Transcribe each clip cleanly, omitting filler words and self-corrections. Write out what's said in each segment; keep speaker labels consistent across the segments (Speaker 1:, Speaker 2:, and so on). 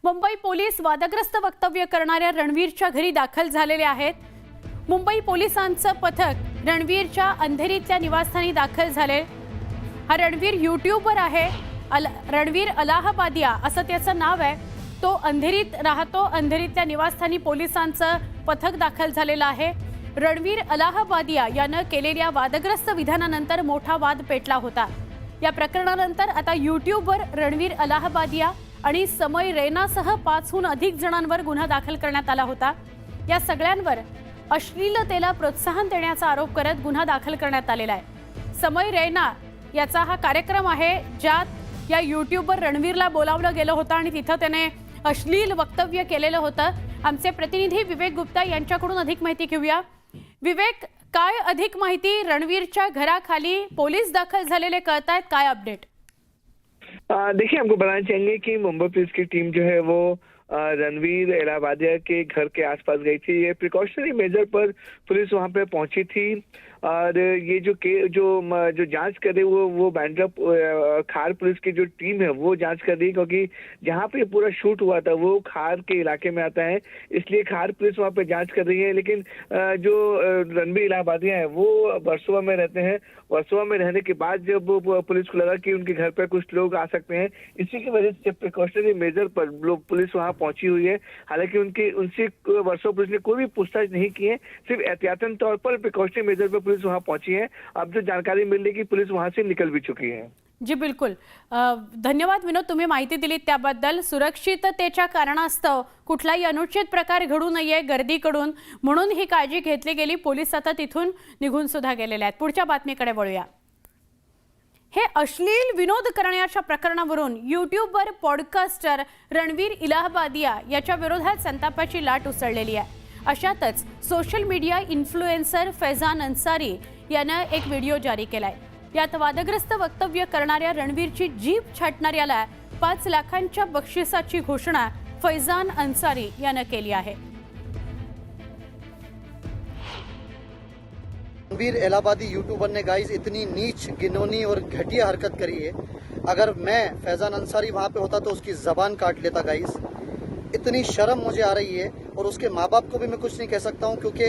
Speaker 1: Mumbai police वादग्रस्त वक्तव्य करणाऱ्या रणवीरच्या घरी दाखल झालेले आहेत। मुंबई पोलिसांचं पथक रणवीरच्या अंधेरीतल्या निवासस्थानी दाखल झाले। हा रणवीर यूट्यूबर आहे। रणवीर अलाहाबादिया असं त्याचं नाव आहे। तो अंधेरीत राहतो। अंधेरीतल्या निवासस्थानी पोलिसांचं पथक दाखल झालेलं आहे। रणवीर अलाहाबादिया यानं केलेल्या वादग्रस्त विधानानंतर मोठा वाद पेटला होता। या प्रकरणानंतर आता यूट्यूबर रणवीर अलाहाबादिया आणि समय रैनासह 5हून अधिक जणांवर गुन्हा दाखल करण्यात आला होता। या सगळ्यांवर अश्लीलतेला प्रोत्साहन देण्याचा आरोप करत गुन्हा दाखल करण्यात आलेला आहे। समय रैना याचा हा कार्यक्रम आहे ज्यात या यूट्यूबर रणवीरला बोलावलं गेलं होतं आणि तिथं त्याने अश्लील वक्तव्य केलेलं होतं। आमचे प्रतिनिधी विवेक गुप्ता यांच्याकडून अधिक माहिती घेऊया। विवेक, काय अधिक माहिती? रणवीरच्या घराखाली पोलीस दाखल झालेले कळतायत, काय अपडेट?
Speaker 2: देखिए, हमको बताना चाहेंगे कि मुंबई पुलिस की टीम जो है वो रणवीर अलाहाबादिया के घर के आसपास गई थी। ये प्रिकॉशनरी मेजर पर पुलिस वहां पे पहुंची थी और ये जो जांच कर रही वो बैंड्रा खार पुलिस की जो टीम है वो जांच कर रही, क्योंकि जहां पे पूरा शूट हुआ था वो खार के इलाके में आता है, इसलिए खार पुलिस वहां पे जांच कर रही है। लेकिन जो रणवीर अलाहाबादिया है वो वर्सोवा में रहते हैं। वर्सोवा में रहने के बाद जब पुलिस को लगा कि उनके घर पर कुछ लोग आ सकते हैं, इसी की वजह से प्रिकॉशनरी मेजर पर पुलिस वहां पहुंची हुई है। हालांकि उनसे वर्सोवा पुलिस ने कोई भी पूछताछ नहीं की है, सिर्फ एहतियातन तौर पर प्रिकॉशनरी मेजर पर पुलिस वहां पहुंची है। अब जो जानकारी मिल रही है कि पुलिस वहां से निकल भी चुकी है।
Speaker 1: जी बिल्कुल, धन्यवाद विनोद, तुम्ही माहिती दिलीत त्याबद्दल। सुरक्षिततेच्या कारणास्तव कुठलाही अनुचित प्रकार घडू नये गर्दीकडून, म्हणून ही काळजी घेतली गेली। पोलीस आता तिथून निघून सुद्धा गेलेले आहेत। पुढच्या बातमीकडे वळूया। हे अश्लील विनोद करण्याच्या प्रकरणावरून यूट्यूबवर पॉडकास्टर रणवीर अलाहाबादिया याच्या विरोधात संतापाची लाट उसळलेली आहे। अशातच social media influencer Faizan Ansari यानं एक व्हिडिओ जारी केलाय। यात वादग्रस्त वक्तव्य करणाऱ्या रणवीरची जीभ छाटणाऱ्याला 5 लाखांच्या बक्षिसाची घोषणा फैजान अन्सारी यानं केली आहे।
Speaker 3: रणवीर अलाहाबादी यूट्यूबर ने गाइस इतनी नीच, घिनौनी और घटिया हरकत करी है। अगर मैं फैजान अंसारी वहां पे होता तो उसकी जबान काट लेता गाइस। इतनी शर्म मुझे आ रही है और उसके माँ बाप को भी मैं कुछ नहीं कह सकता हूं, क्योंकि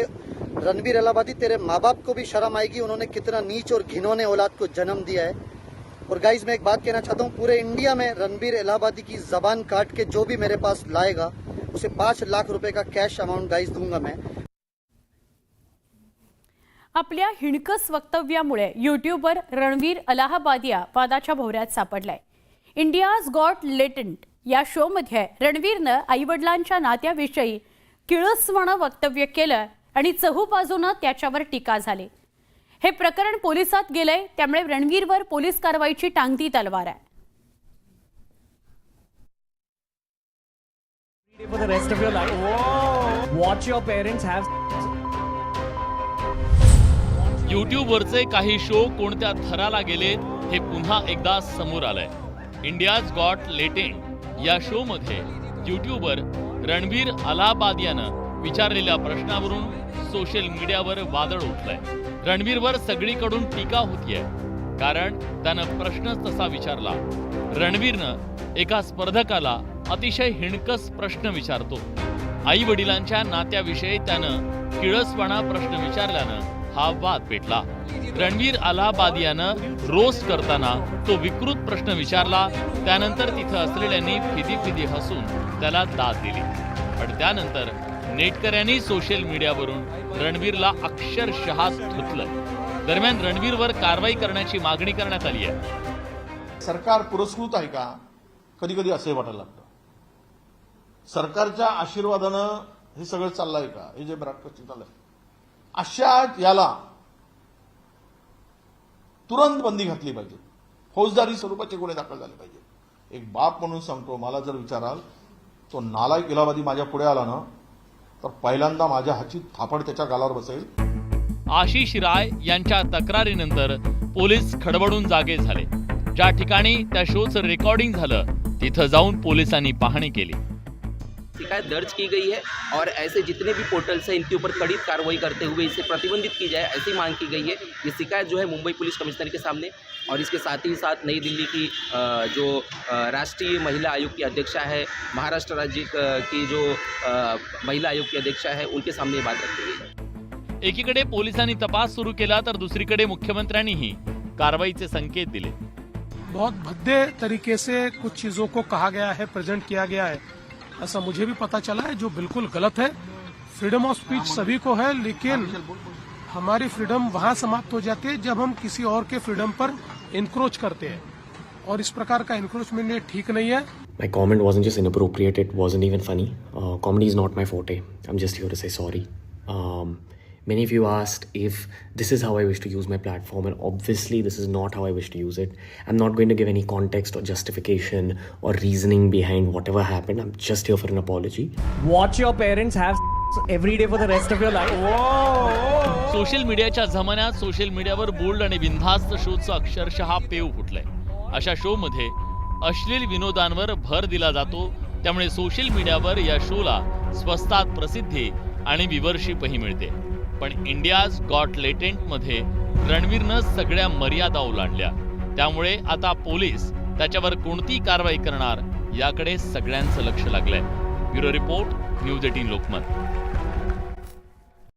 Speaker 3: रणवीर अलाहाबादी तेरे माँ बाप को भी शर्म आएगी। उन्होंने कितना नीच और घिनौने औलाद को जन्म दिया है। और गाइस, मैं एक बात कहना चाहता हूं, पूरे इंडिया में रणवीर अलाहाबादी की जबान काट के जो भी मेरे पास लाएगा उसे 5 लाख रुपए का कैश अमाउंट गाइस दूंगा मैं।
Speaker 1: आपल्या हिणकस वक्तव्यामुळे यूट्यूबर रणवीर अलाहाबादिया वादाच्या भोवऱ्यात सापडलाय। इंडियाज गॉट लेटेंट या शोमध्ये रणवीरनं आईवडिलांच्या नात्याविषयी किळसवाणं वक्तव्य केलं आणि चहूबाजूनं त्याच्यावर टीका झाली। हे प्रकरण पोलिसात गेलंय, त्यामुळे रणवीरवर पोलीस कारवाईची टांगती तलवार आहे।
Speaker 4: For the rest of your life. Whoa. Watch your parents have.
Speaker 5: यूट्यूबवरचे काही शो कोणत्या थराला गेले हे पुन्हा एकदा समोर आलंय। इंडियाज गॉट लेटेंट या शो मध्ये यूट्यूबर रणवीर अलाहाबादियानं विचारलेल्या प्रश्नावरून सोशल मीडियावर वादळ उठलंय। रणवीरवर सगळीकडून टीका होतीये, कारण त्यानं प्रश्नच तसा विचारला। रणवीरनं एका स्पर्धकाला अतिशय हिणकस प्रश्न विचारतो। आई वडिलांच्या नात्याविषयी त्यानं किळसवाणा प्रश्न विचारल्यानं हा वाद पेटला। रणवीर अलाहाबादियानं रोस्ट करताना तो विकृत प्रश्न विचारला। त्यानंतर तिथं असलेल्यांनी फिदी हसून त्याला दाद दिली। पण त्यानंतर नेटकऱ्यांनी सोशल मीडियावरून रणवीरला अक्षरशः धुतलं। दरम्यान रणवीरवर कारवाई करण्याची मागणी करण्यात आली आहे।
Speaker 6: सरकार पुरस्कृत आहे का? कधी कधी असे वाटायला लागतं। सरकारच्या आशीर्वादानं हे सगळं चाललंय का? हे जे ब्रॉडकास्टिंग चाललंय, अशा याला तुरंत बंदी घातली पाहिजे। फौजदारी स्वरूपाचे गुन्हे दाखल झाले पाहिजे। एक बाप म्हणून सांगतो, मला जर विचाराल तो नालायक अलाहाबादी माझ्या पुढे आला ना, तर पहिल्यांदा माझ्या हाची थापड त्याच्या गालावर बसेल।
Speaker 5: आशिष राय यांच्या तक्रारीनंतर पोलीस खडबडून जागे झाले। ज्या ठिकाणी त्या शोचं रेकॉर्डिंग झालं तिथं जाऊन पोलिसांनी पाहणी केली।
Speaker 7: शिकायत दर्ज की गई है और ऐसे जितने भी पोर्टल्स हैं इनके ऊपर कड़ी कार्रवाई करते हुए इसे प्रतिबंधित की जाए, ऐसी मांग की गई है। ये शिकायत जो है मुंबई पुलिस कमिश्नर के सामने और इसके साथ ही साथ नई दिल्ली की जो राष्ट्रीय महिला आयोग की अध्यक्षा है, महाराष्ट्र राज्य की जो महिला आयोग की अध्यक्षा है, उनके सामने ये बात रखी गई है।
Speaker 5: एकीकडे पोलिसांनी तपास सुरू केला तर दुसरीकडे मुख्यमंत्र्यांनीही कारवाईचे संकेत दिले।
Speaker 8: बहुत भद्दे तरीके से कुछ चीजों को कहा गया है, प्रेजेंट किया गया है, ऐसा मुझे भी पता चला है, जो बिल्कुल गलत है। फ्रीडम ऑफ स्पीच सभी को है, लेकिन हमारी फ्रीडम वहां समाप्त हो जाती है जब हम किसी और के फ्रीडम पर इंक्रोच करते हैं, और इस प्रकार का इंक्रोचमेंट ये ठीक नहीं है।
Speaker 9: My comment wasn't just inappropriate, it wasn't even funny. Comedy is not my forte. I'm just here to say sorry. Many of you asked if this is how I wish to use my platform, and obviously this is not how I wish to use it. I'm not going to give any context or justification or reasoning behind whatever happened. I'm just here for an apology.
Speaker 4: Watch your parents have every day for the rest of your life.
Speaker 5: Social मीडियाच्या जमान्यात social मीडियावर bold आणि बिनधास्त शोचं अक्षरशः pave फुटलंय। अशा शोमध्ये अश्लील विनोदांवर भर दिला जातो, त्यामुळे सोशल मीडियावर या शोला स्वस्तात प्रसिद्धी आणि व्ह्यूअरशिपही मिळते। पण इंडियाज गॉट लेटेंटमध्ये रणवीरनं सगळ्या मर्यादा ओलांडल्या, त्यामुळे आता पोलीस त्याच्यावर कोणती कारवाई करणार याकडे सगळ्यांचं लक्ष लागलंय। Bureau report, news 18 Lokmat.